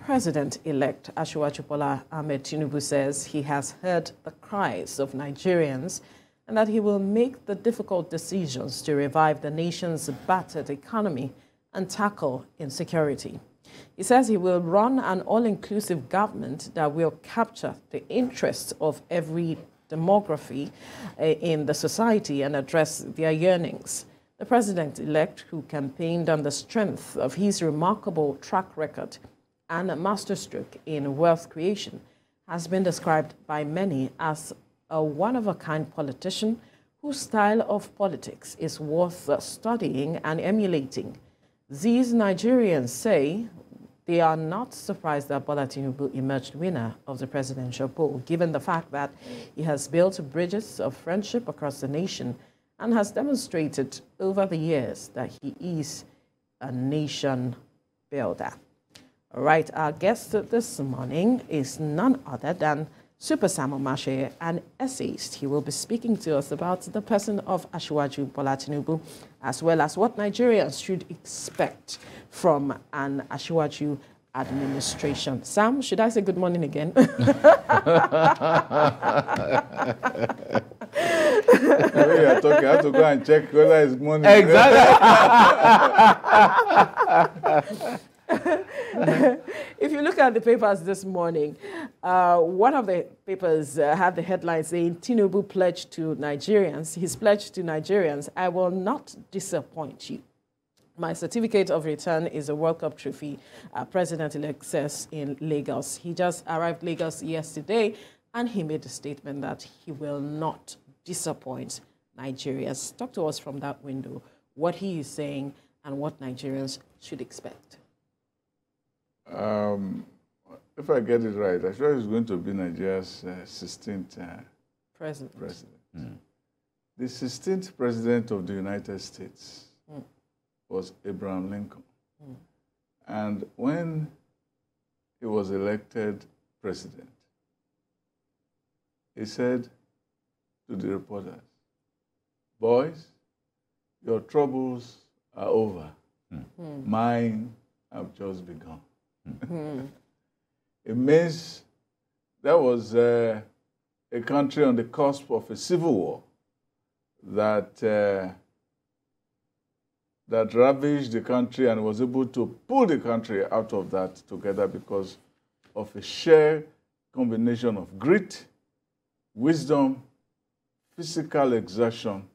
President-elect Asiwaju Bola Ahmed Tinubu says he has heard the cries of Nigerians and that he will make the difficult decisions to revive the nation's battered economy and tackle insecurity. He says he will run an all-inclusive government that will capture the interests of every demography in the society and address their yearnings. The president-elect, who campaigned on the strength of his remarkable track record and masterstroke in wealth creation, has been described by many as a one-of-a-kind politician whose style of politics is worth studying and emulating. These Nigerians say they are not surprised that Bola Tinubu emerged winner of the presidential poll, given the fact that he has built bridges of friendship across the nation and has demonstrated over the years that he is a nation builder. All right, our guest this morning is none other than Super Samuel Mashe, an essayist. He will be speaking to us about the person of Asiwaju Bola Tinubu, as well as what Nigerians should expect from an Asiwaju administration. Sam, should I say good morning again? I have to go and check whether it's morning. Exactly. If you look at the papers this morning, one of the papers had the headline saying, Tinubu pledged to Nigerians, his pledge to Nigerians, I will not disappoint you. My certificate of return is a World Cup trophy, President-elect says in Lagos. He just arrived Lagos yesterday, and he made a statement that he will not disappoint Nigerians. Talk to us from that window, what he is saying and what Nigerians should expect. If I get it right, I'm sure he's going to be Nigeria's 16th president. The 16th president of the United States was Abraham Lincoln. And when he was elected president, he said to the reporters, boys, your troubles are over. Mine have just begun. It means that was a country on the cusp of a civil war that ravaged the country and was able to pull the country out of that together because of a shared combination of grit, wisdom, physical exertion,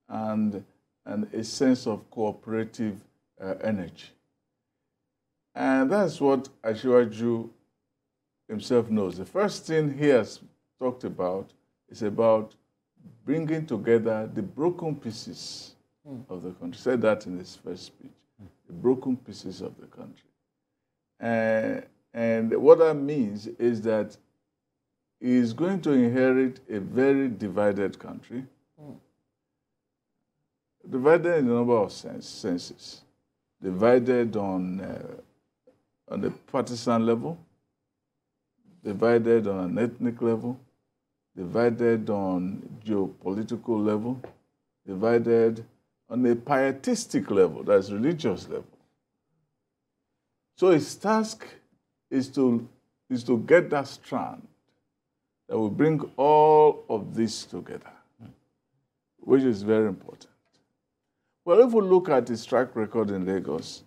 and a sense of cooperative energy. And that's what Asiwaju himself knows. The first thing he has talked about is about bringing together the broken pieces of the country. He said that in his first speech, the broken pieces of the country. And what that means is that he is going to inherit a very divided country, divided in a number of senses, divided on the partisan level, divided on an ethnic level, divided on geopolitical level, divided on a pietistic level, that's religious level. So his task is to get that strand that will bring all of this together, which is very important. Well, if we look at his track record in Lagos,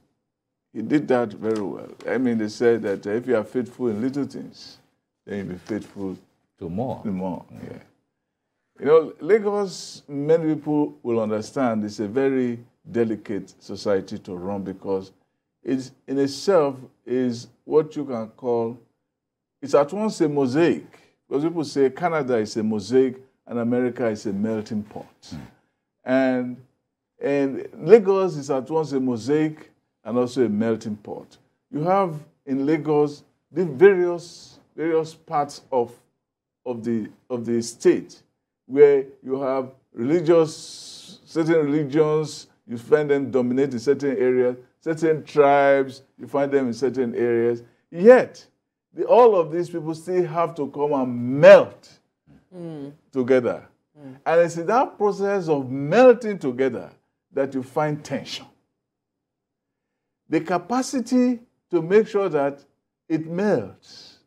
he did that very well. I mean, they said that if you are faithful in little things, then you'll be faithful to more. Yeah. You know, Lagos, many people will understand, it's a very delicate society to run because it in itself is what you can call, it's at once a mosaic. Because people say Canada is a mosaic and America is a melting pot. And Lagos is at once a mosaic and also a melting pot. You have in Lagos the various parts of the state where you have certain religions, you find them dominate in certain areas, certain tribes, you find them in certain areas. Yet, all of these people still have to come and melt together. And it's in that process of melting together that you find tension. The capacity to make sure that it melts,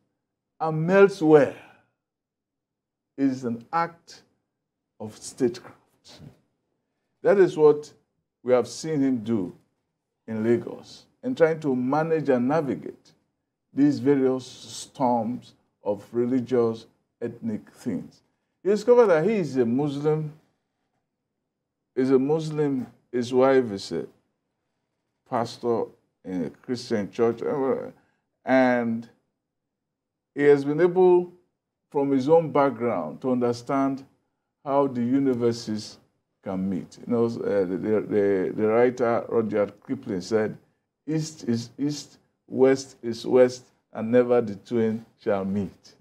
and melts where? It is an act of statecraft. That is what we have seen him do in Lagos, in trying to manage and navigate these various storms of religious, ethnic things. You discover that he is a Muslim, his wife is a pastor in a Christian church, and he has been able, from his own background, to understand how the universes can meet. You know, the writer Rudyard Kipling said, "East is east, west is west, and never the twain shall meet."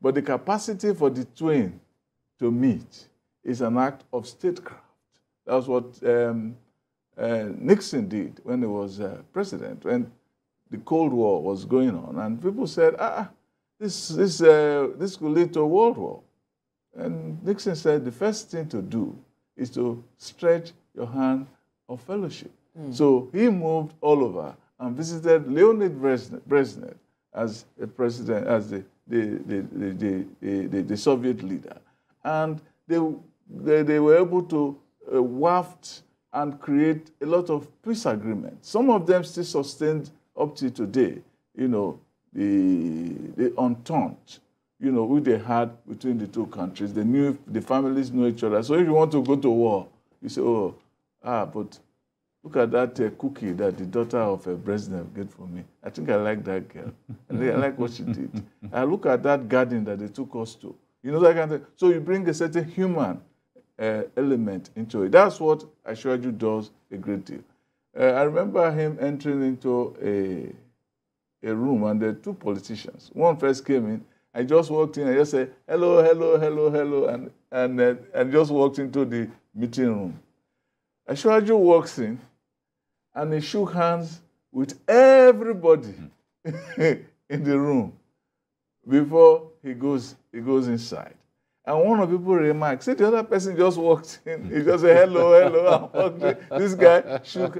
But the capacity for the twain to meet is an act of statecraft. That's what Nixon did when he was president, when the Cold War was going on, and people said, this could lead to a world war. And Nixon said the first thing to do is to stretch your hand of fellowship. So he moved all over and visited Leonid Brezhnev as a president, as the Soviet leader, and they were able to waft and create a lot of peace agreements. Some of them still sustained up to today. You know, the Entente, you know, which they had between the two countries. They knew, the families know each other. So if you want to go to war, you say, but look at that cookie that the daughter of Brezhnev gave for me. I think I like that girl. I like what she did. I look at that garden that they took us to. You know, that kind of thing. So you bring a certain human element into it. That's what Asiwaju does a great deal. I remember him entering into a room, and there were two politicians. One first came in. I just walked in and just said, hello, hello, hello, hello, and just walked into the meeting room. Asiwaju walks in, and he shook hands with everybody in the room before he goes inside. And one of the people remarked, see, the other person just walked in. He just said, hello, hello, and walked in. This guy shook.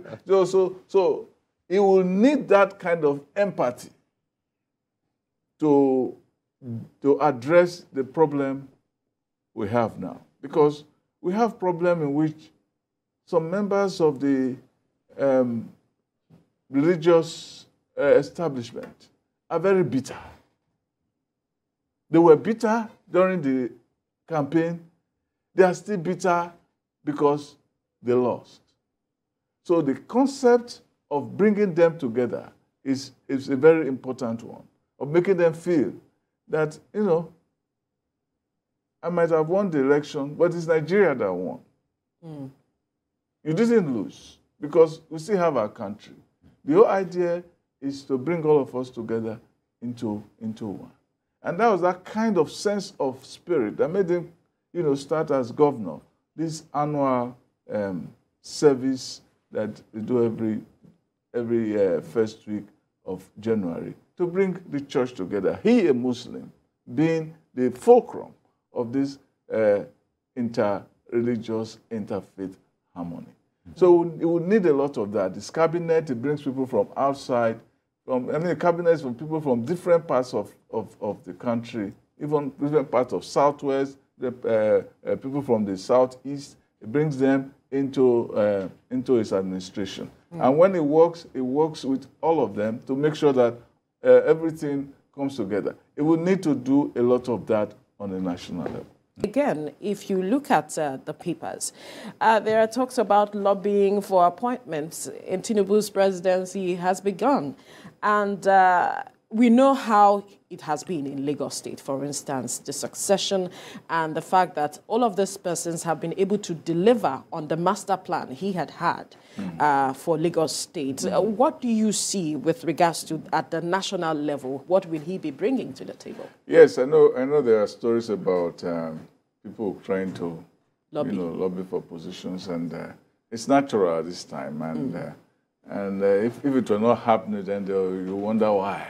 So he will need that kind of empathy to address the problem we have now. Because we have a problem in which some members of the religious establishment are very bitter. They were bitter during the campaign. They are still bitter because they lost. So the concept of bringing them together is a very important one, of making them feel that, you know, I might have won the election, but it's Nigeria that won. You didn't lose, because we still have our country. The whole idea is to bring all of us together into one. And that was that kind of sense of spirit that made him, you know, start as governor. This annual service that we do every first week of January to bring the church together. He, a Muslim, being the fulcrum of this inter-religious, interfaith harmony. So it would need a lot of that. This cabinet, it brings people from outside. The cabinet is from people from different parts of the country, even different parts of Southwest, people from the Southeast. It brings them into his administration. And when it works with all of them to make sure that everything comes together. It will need to do a lot of that on a national level. Again, if you look at the papers, there are talks about lobbying for appointments in Tinubu's presidency has begun. And we know how it has been in Lagos State, for instance, the succession and the fact that all of these persons have been able to deliver on the master plan he had for Lagos State. What do you see with regards to, at the national level, what will he be bringing to the table? Yes, I know there are stories about people trying to lobby for positions, and it's natural at this time. And if it were not happening, then you wonder why.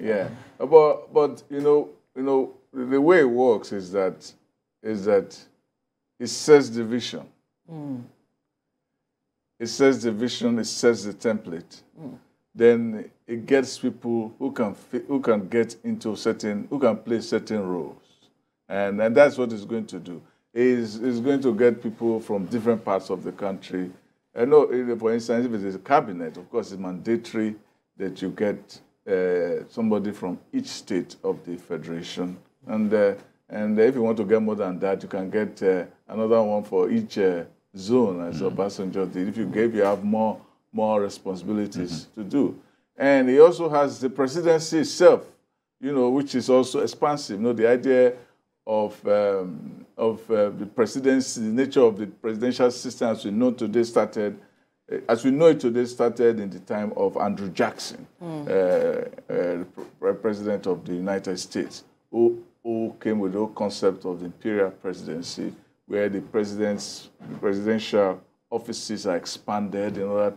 Yeah, but the way it works is that it sets the vision. It sets the vision. It sets the template. then it gets people who can get into who can play certain roles. And that's what it's going to do. It's going to get people from different parts of the country. I know, for instance, if it is a cabinet, of course, it's mandatory that you get somebody from each state of the federation. And if you want to get more than that, you can get another one for each zone, as Obasanjo did, if you have more responsibilities to do. And he also has the presidency itself, which is also expansive. The idea of the presidency, the nature of the presidential system as we know it today started in the time of Andrew Jackson, president of the United States, who came with the whole concept of the imperial presidency, where the presidential offices are expanded in order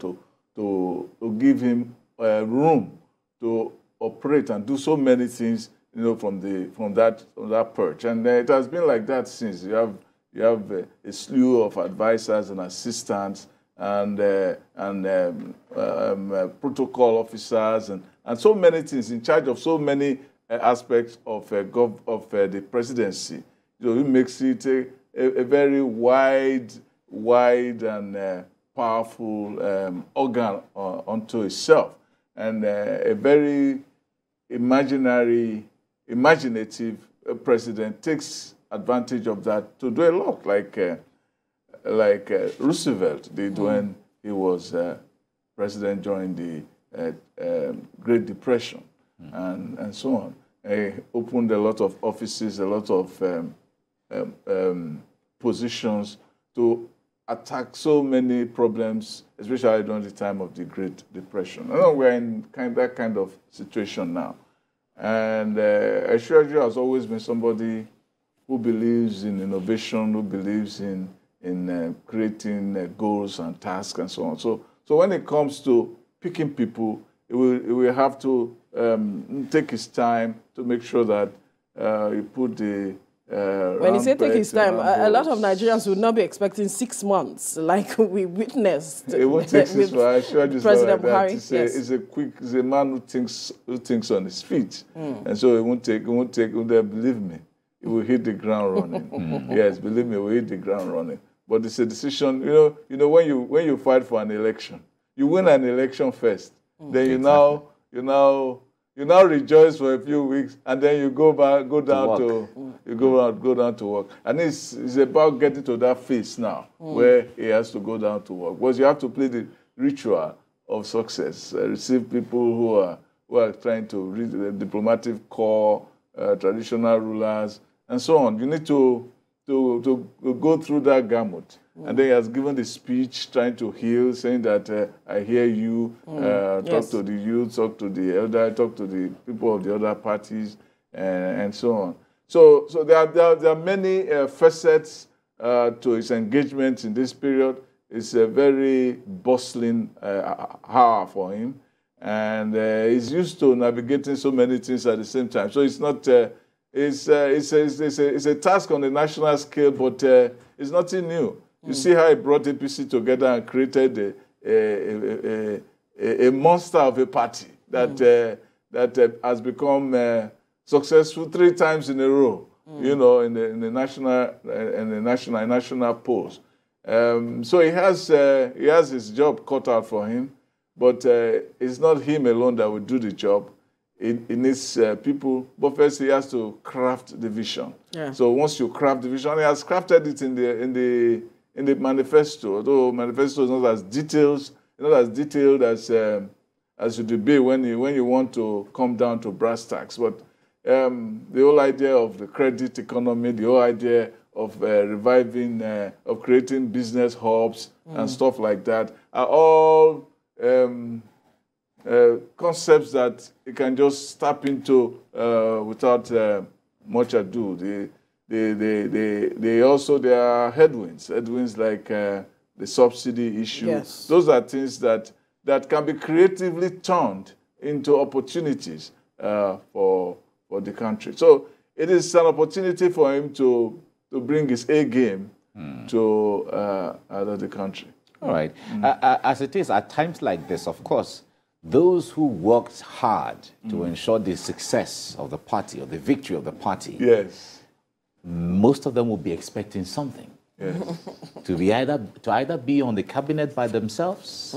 to give him room to operate and do so many things, from that perch. And it has been like that since. You have a slew of advisors and assistants and protocol officers and so many things in charge of so many aspects of the presidency. It makes it a very wide and powerful organ unto itself, and a very imaginative president takes advantage of that to do a lot, like Roosevelt did when he was president during the Great Depression, and so on. He opened a lot of offices, a lot of positions to attack so many problems, especially during the time of the Great Depression. I know we're in that kind of situation now. And Asiwaju has always been somebody who believes in innovation, who believes in creating goals and tasks and so on. So when it comes to picking people, he will have to take his time to make sure that he put the when you say take his time, a lot of Nigerians would not be expecting 6 months, like we witnessed. It won't take 6 months. President Buhari. It's a man who thinks on his feet, and so it won't take. Believe me, he will hit the ground running. Yes, believe me, he will hit the ground running. But it's a decision. When you fight for an election, you win an election first. Then you now rejoice for a few weeks, and then you go down to work. And it's about getting to that phase now where he has to go down to work. Because you have to play the ritual of success, receive people who are trying to reach the diplomatic corps, traditional rulers, and so on. You need to go through that gamut. And then he has given the speech trying to heal, saying that I hear you, talk to the youth, talk to the elder, talk to the people of the other parties, and so on. So there are many facets to his engagement in this period. It's a very bustling hour for him, and he's used to navigating so many things at the same time. So it's not it's a task on the national scale, but it's nothing new. You see how he brought APC together and created a monster of a party that has become successful 3 times in a row. In the national polls. So he has his job cut out for him, but it's not him alone that will do the job. It needs people, but first he has to craft the vision. Yeah. So once you craft the vision, he has crafted it in the manifesto. Although manifesto is not as detailed as it would be when you want to come down to brass tacks. But the whole idea of the credit economy, the whole idea of reviving, of creating business hubs and stuff like that are all concepts that you can just tap into without much ado. There are headwinds like the subsidy issue. Yes. Those are things that can be creatively turned into opportunities for the country. So it is an opportunity for him to bring his A game to the country. All right. As it is, at times like this, of course, those who worked hard to ensure the success of the party or the victory of the party, Yes. most of them will be expecting something. Yes. to either be on the cabinet by themselves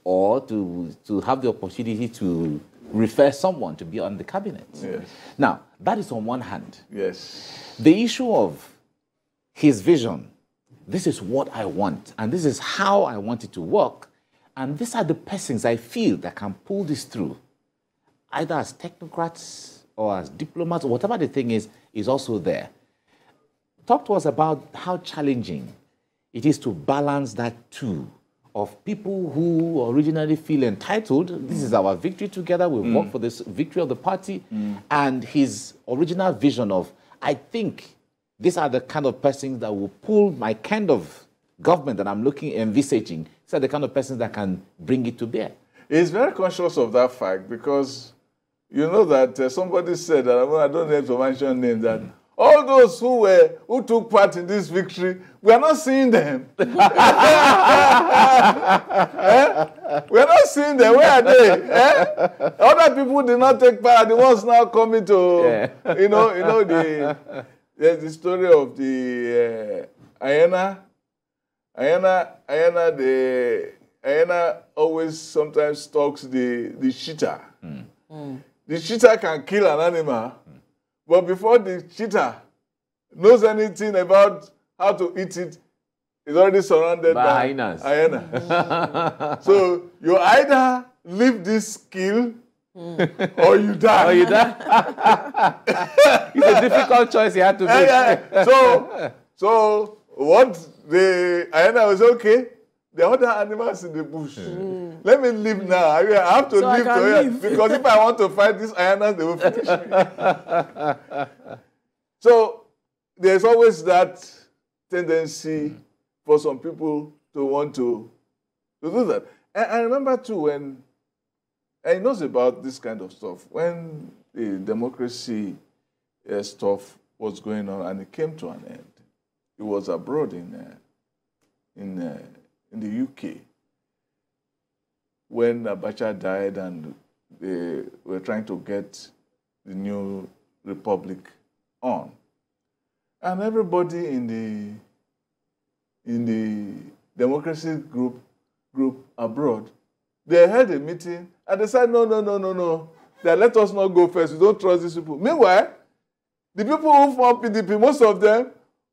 or to have the opportunity to refer someone to be on the cabinet. Yes. Now, that is on one hand. Yes. The issue of his vision, this is what I want, and this is how I want it to work, and these are the persons I feel that can pull this through, either as technocrats or as diplomats, or whatever the thing is also there. Talk to us about how challenging it is to balance that too, of people who originally feel entitled. This is our victory together. We work for this victory of the party. And his original vision of, I think these are the kind of persons that will pull my kind of government that I'm envisaging. These are the kind of persons that can bring it to bear. He's very conscious of that fact because you know that somebody said that, I don't have to mention names, that all those who took part in this victory, we are not seeing them. We are not seeing them. Where are they? Other people did not take part. The ones now coming to, there's the story of the hyena. Hyena always sometimes stalks the cheetah. The cheetah can kill an animal, but before the cheetah knows anything about how to eat it, it's already surrounded by hyena. So you either live this skill or you die. It's a difficult choice you have to make. So what the hyena was, okay, the other animals in the bush. Let me live now. I have to live to live. Because if I want to fight these hyenas, they will finish me. So there's always that tendency for some people to want to do that. And I remember too when, and he knows about this kind of stuff, when the democracy stuff was going on and it came to an end. It was abroad in the UK when Abacha died and they were trying to get the new republic on. And everybody in the democracy group abroad, they held a meeting and they said, no. That let us not go first. We don't trust these people. Meanwhile, the people who formed PDP, most of them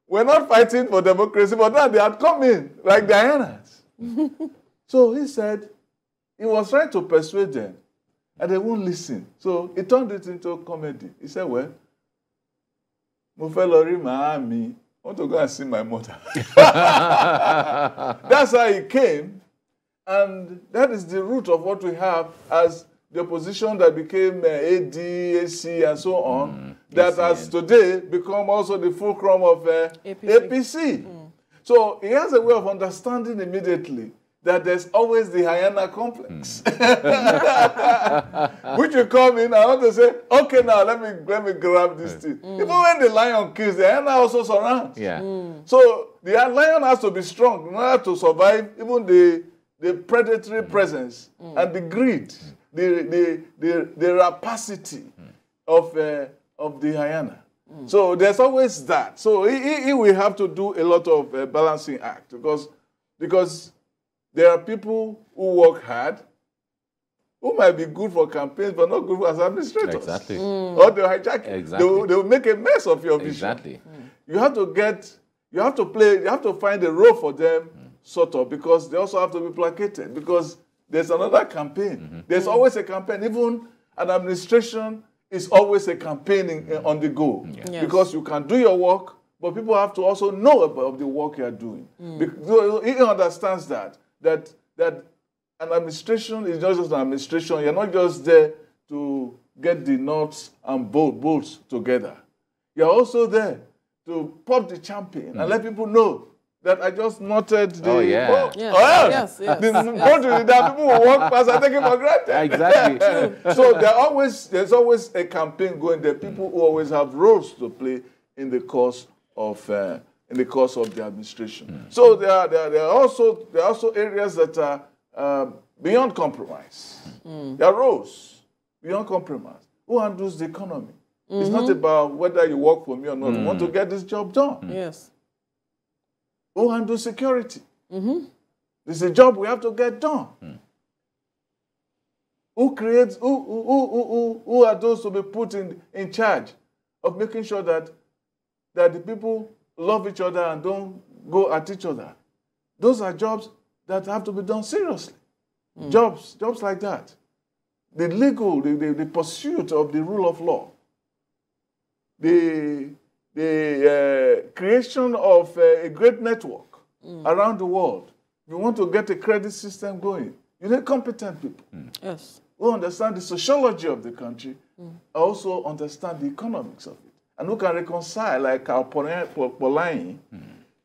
were not fighting for democracy, but now they had come in like the hyenas. So he said, he was trying to persuade them, and they won't listen. So he turned it into a comedy. He said, well, mo fẹ́ lọ rí màámi, I want to go and see my mother. That's how he came, and that is the root of what we have as the opposition that became AD, AC, and so on, that has today become also the fulcrum of APC. So he has a way of understanding immediately that there's always the hyena complex. Which you come in, I want to say, okay, now let me grab this thing. Even when the lion kills, the hyena also surrounds. So the lion has to be strong in order to survive even the predatory presence and the greed, the rapacity of the hyena. So there's always that. So he will have to do a lot of balancing act because there are people who work hard, who might be good for campaigns, but not good as administrators. Exactly. Or they'll hijack it. Exactly. They will make a mess of your vision. Exactly. You have to find a role for them, sort of, because they also have to be placated, because there's another campaign. There's always a campaign. Even an administration is always a campaign on the go. Because you can do your work, but people have to also know about the work you are doing. Because he understands that an administration is not just an administration. You're not just there to get the nuts and bolts together. You're also there to pop the champagne and let people know that I just knotted the boat. Yes. There are people who walk past and take it for granted. Exactly. So there's always a campaign going there. People who always have roles to play in the course of the administration. So there are also areas that are beyond compromise. There are roles beyond compromise. Who handles the economy? It's not about whether you work for me or not. We want to get this job done. Yes. Who handles security? This is a job we have to get done. Who creates, who are those to be put in charge of making sure that the people love each other and don't go at each other? Those are jobs that have to be done seriously. Jobs like that. The legal, the pursuit of the rule of law. The creation of a great network around the world. If you want to get a credit system going, you need competent people. Yes. Who understand the sociology of the country, also understand the economics of it, and who can reconcile, like our Polanyi,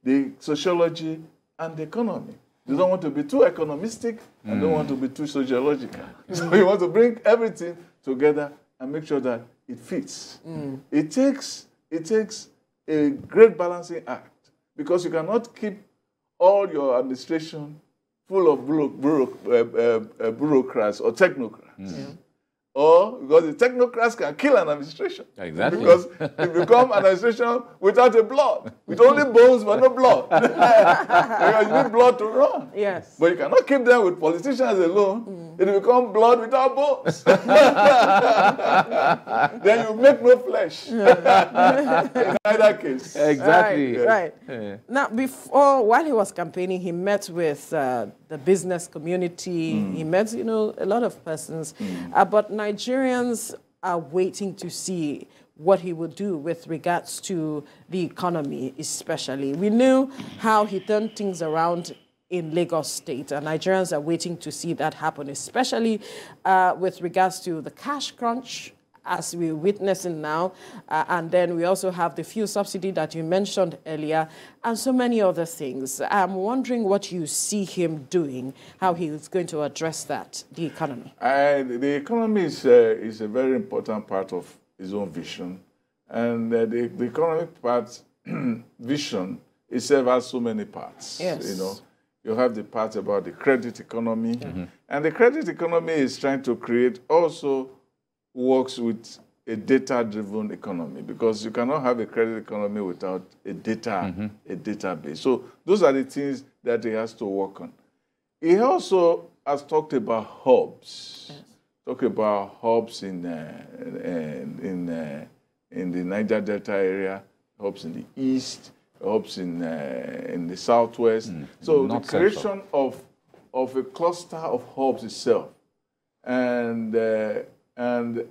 the sociology and the economy. You don't want to be too economistic and don't want to be too sociological. So you want to bring everything together and make sure that it fits. It takes a great balancing act, because you cannot keep all your administration full of bureaucrats or technocrats. Or because the technocrats can kill an administration. Exactly. Because it becomes an administration without a blood, with only bones but no blood. Because you need blood to run. Yes. But you cannot keep them with politicians alone. It will become blood without bones. Then you make no flesh. In either case. Exactly. Right. Now, while he was campaigning, he met with the business community. He met, a lot of persons. But Nigerians are waiting to see what he will do with regards to the economy, especially. We knew how he turned things around in Lagos State, and Nigerians are waiting to see that happen, especially with regards to the cash crunch, as we're witnessing now, and then we also have the fuel subsidy that you mentioned earlier, and so many other things. I'm wondering what you see him doing, how he is going to address that, the economy. The economy is a very important part of his own vision, and the economic part vision itself has so many parts. Yes. You have the part about the credit economy, and the credit economy is trying to create also works with a data-driven economy, because you cannot have a credit economy without a database. So those are the things that he has to work on. He also has talked about hubs. Yes. Talk about hubs in the Niger Delta area, hubs in the east, hubs in the southwest. So the creation of a cluster of hubs itself, and an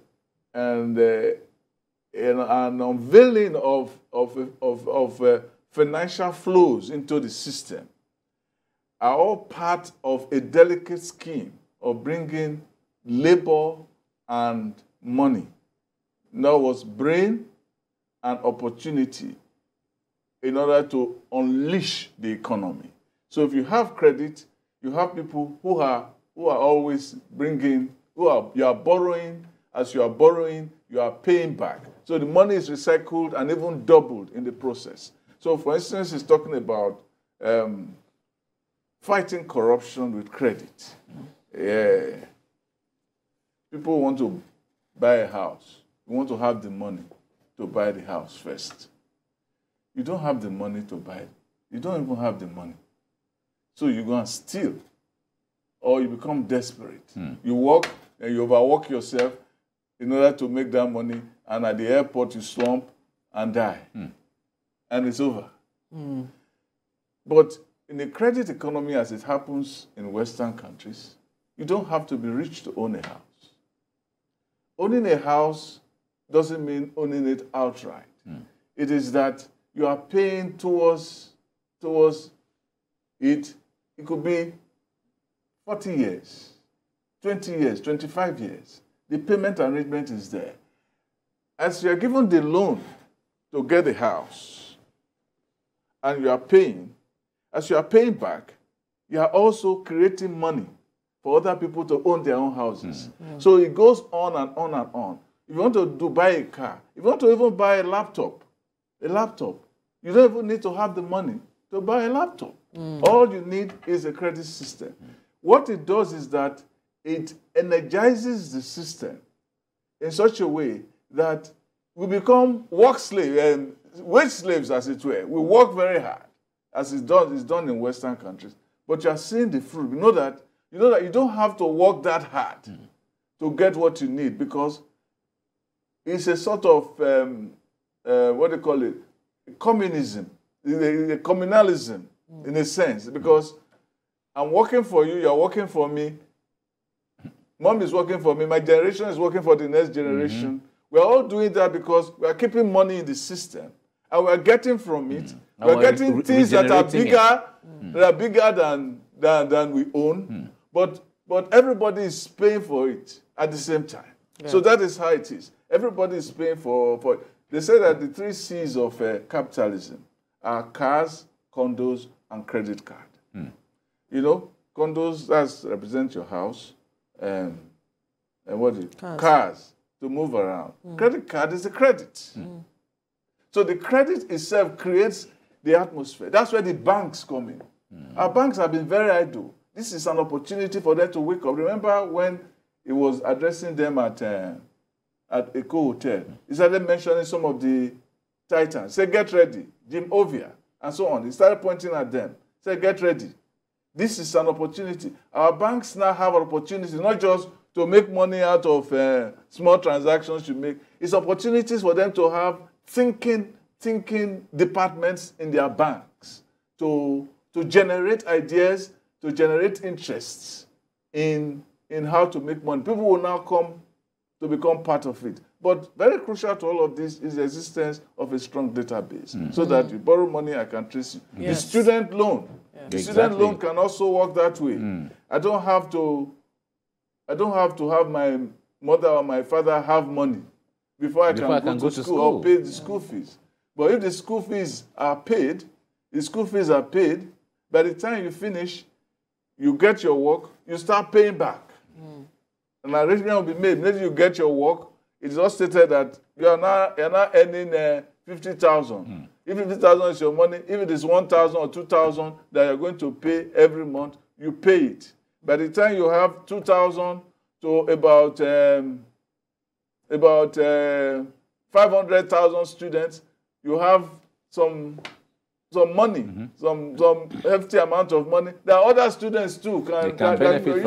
unveiling of financial flows into the system are all part of a delicate scheme of bringing labor and money. In other words, brain and opportunity in order to unleash the economy. So if you have credit, you have people who are always bringing, you are borrowing. As you are borrowing, you are paying back. So the money is recycled and even doubled in the process. So for instance, he's talking about fighting corruption with credit. Yeah. People want to buy a house. You want to have the money to buy the house first. You don't have the money to buy it. You don't even have the money. So you go and steal, or you become desperate. You work and you overwork yourself in order to make that money, and at the airport you slump and die. And it's over. But in the credit economy, as it happens in Western countries, you don't have to be rich to own a house. Owning a house doesn't mean owning it outright. It is that you are paying towards it. It could be 40 years, 20 years, 25 years. The payment arrangement is there. As you are given the loan to get the house, and you are paying, as you are paying back, you are also creating money for other people to own their own houses. So it goes on and on and on. If you want to buy a car, if you want to even buy a laptop, you don't even need to have the money to buy a laptop. All you need is a credit system. what it does is that it energizes the system in such a way that we become work slaves and wage slaves, as it were. We work very hard, as it's done in Western countries. But you are seeing the fruit. You know that you don't have to work that hard to get what you need, because it's a sort of what do you call it? Communism, a communalism in a sense, because I'm working for you, you're working for me. Mom is working for me. My generation is working for the next generation. We're all doing that because we are keeping money in the system, and we're getting from it. We're getting things that are bigger than we own. But everybody is paying for it at the same time. Yeah. So that is how it is. Everybody is paying for it. They say that the 3 C's of capitalism are cars, condos, and credit card. You know, condos, that represent your house, and what is it? Cars to move around. Credit card is a credit. So the credit itself creates the atmosphere. That's where the banks come in. Our banks have been very idle. This is an opportunity for them to wake up. Remember when he was addressing them at Eco Hotel, he started mentioning some of the titans. Say, get ready. Jim Ovia, and so on. He started pointing at them. Say, get ready. This is an opportunity. Our banks now have an opportunity, not just to make money out of small transactions you make. It's opportunities for them to have thinking departments in their banks to generate ideas, to generate interests in how to make money. People will now come to become part of it. But very crucial to all of this is the existence of a strong database, so that you borrow money, I can trace you. Yes. The student loan. Yeah. The student loan can also work that way. I don't have to have my mother or my father have money before I can go to school or pay the school fees. But if the school fees are paid, by the time you finish, you get your work, you start paying back. An arrangement will be made. Maybe you get your work, it's all stated that you're now earning 50,000. If 50,000 is your money, if it is 1,000 or 2,000 that you're going to pay every month, you pay it. By the time you have 2,000 to about 500,000 students, you have some money, some hefty amount of money. There are other students too can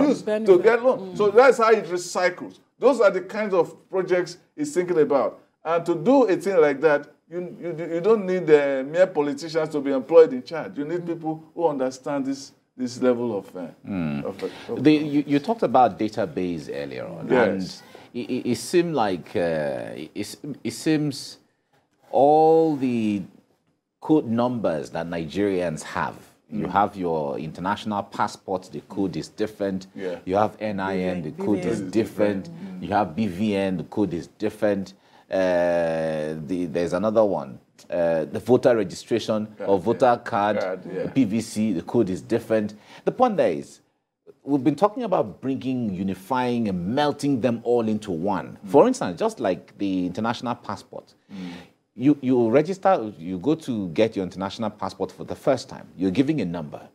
use to get loan. So that's how it recycles. Those are the kinds of projects he's thinking about. And to do a thing like that, you don't need mere politicians to be employed in charge. You need people who understand this level of you talked about database earlier on. Yes. And it seemed like it seems all the code numbers that Nigerians have. You have your international passport, the code is different. Yeah. You have NIN, the code is different. You have BVN, the code is different. There's another one, the voter registration or voter card, the PVC, the code is different. The point there is, we've been talking about bringing, unifying, and melting them all into one. For instance, just like the international passport, you register, you go to get your international passport for the first time. You're giving a number,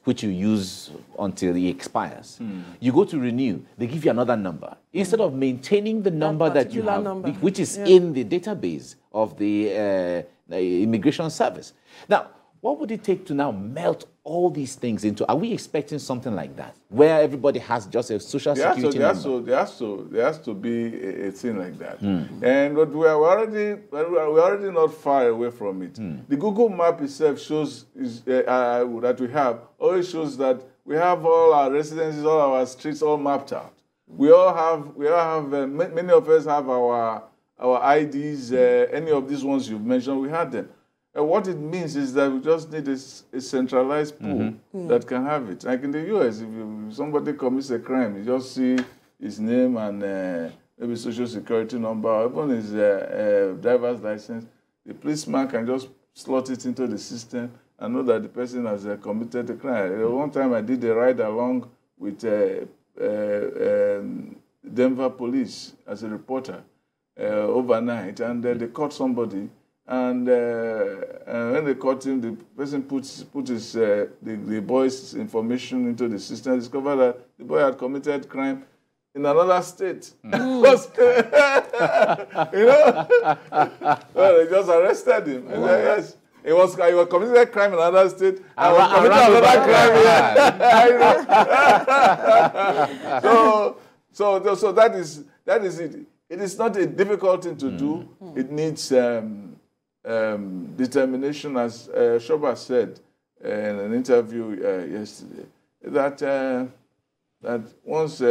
which you use until it expires. You go to renew, they give you another number. Instead of maintaining the number that you have, which is in the database of the immigration service. Now, what would it take to now melt all these things into? Are we expecting something like that, where everybody has just a social security number? There has to be a thing like that. And but we're already not far away from it. The Google map itself shows that we have always shows that we have all our residences, all our streets all mapped out. We all have many of us have our IDs. Any of these ones you've mentioned, we had them. What it means is that we just need a centralized pool that can have it. Like in the US, if somebody commits a crime, you just see his name and maybe social security number, or even his driver's license. The policeman can just slot it into the system and know that the person has committed a crime. One time I did a ride along with Denver police as a reporter overnight, and they caught somebody. And when they caught him, the person put his the boy's information into the system and discovered that the boy had committed crime in another state. Well, they just arrested him. And yes, he was committed a crime in another state. I was committed another crime. So that is it. It is not a difficult thing to do. It needs determination, as Shoba said in an interview yesterday, that once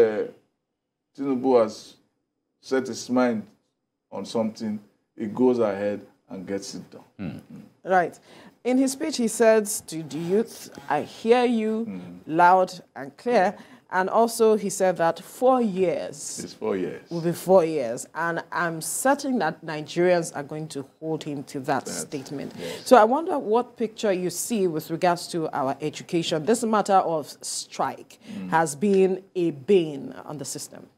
Tinubu has set his mind on something, he goes ahead and gets it done. Right. In his speech, he says to the youth, I hear you loud and clear. And also, he said that 4 years. It's 4 years. Will be 4 years. And I'm certain that Nigerians are going to hold him to that statement. Yes. So I wonder what picture you see with regards to our education. This matter of strike has been a bane on the system.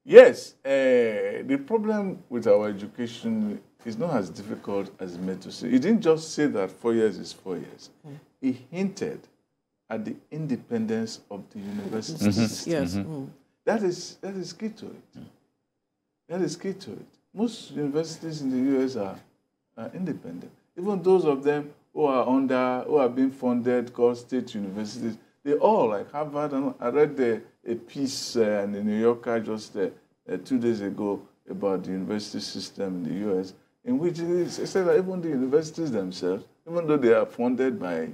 Yes. The problem with our education is not as difficult as it's meant to say. He didn't just say that 4 years is 4 years. He hinted at the independence of the university system. Yes. That is key to it. That is key to it. Most universities in the US are independent. Even those of them who are being funded, called state universities, they all, like Harvard. And I read a piece in the New Yorker just 2 days ago about the university system in the US, in which it said that even the universities themselves, even though they are funded by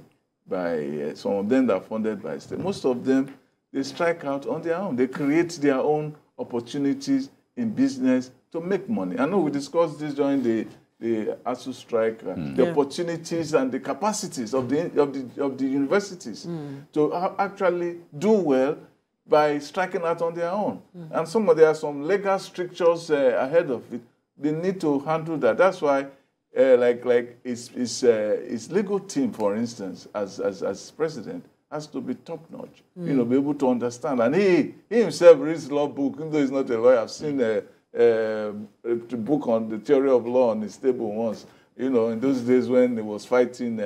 some of them that are funded by state, most of them, they strike out on their own. They create their own opportunities in business to make money. I know we discussed this during the ASU strike, the opportunities and the capacities of the universities to actually do well by striking out on their own. And there are some legal strictures ahead of it. They need to handle that. That's why his legal team, for instance, as president, has to be top-notch, be able to understand. And he himself reads law book, even though he's not a lawyer. I've seen a book on the theory of law on his table once, in those days when he was fighting,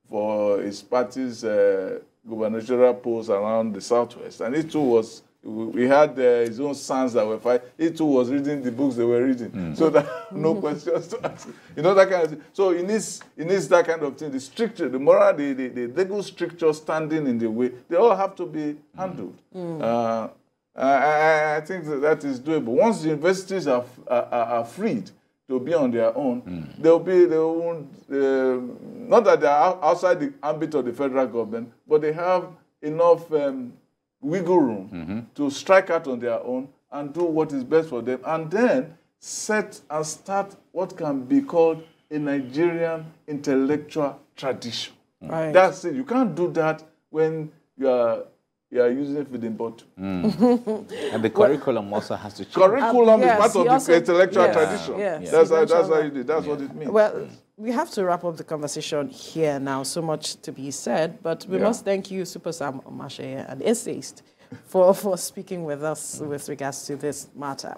for his party's gubernatorial posts around the Southwest. And he too we had his own sons that were fighting. He too was reading the books they were reading. So that no questions to ask. That kind of thing. So he needs that kind of thing. The stricture, the moral, the legal stricture standing in the way, they all have to be handled. I think that is doable. Once the universities are freed to be on their own, they won't, not that they are outside the ambit of the federal government, but they have enough wiggle room to strike out on their own and do what is best for them, and then set and start what can be called a Nigerian intellectual tradition. Right. That's it. You can't do that when you are using feeding bottle. And the curriculum also has to change. Curriculum is part of the intellectual tradition. Yes. That's how you do it. That's what it means. Well, we have to wrap up the conversation here now. So much to be said, but we must thank you, Super Sam Omashe, an essayist, for speaking with us with regards to this matter.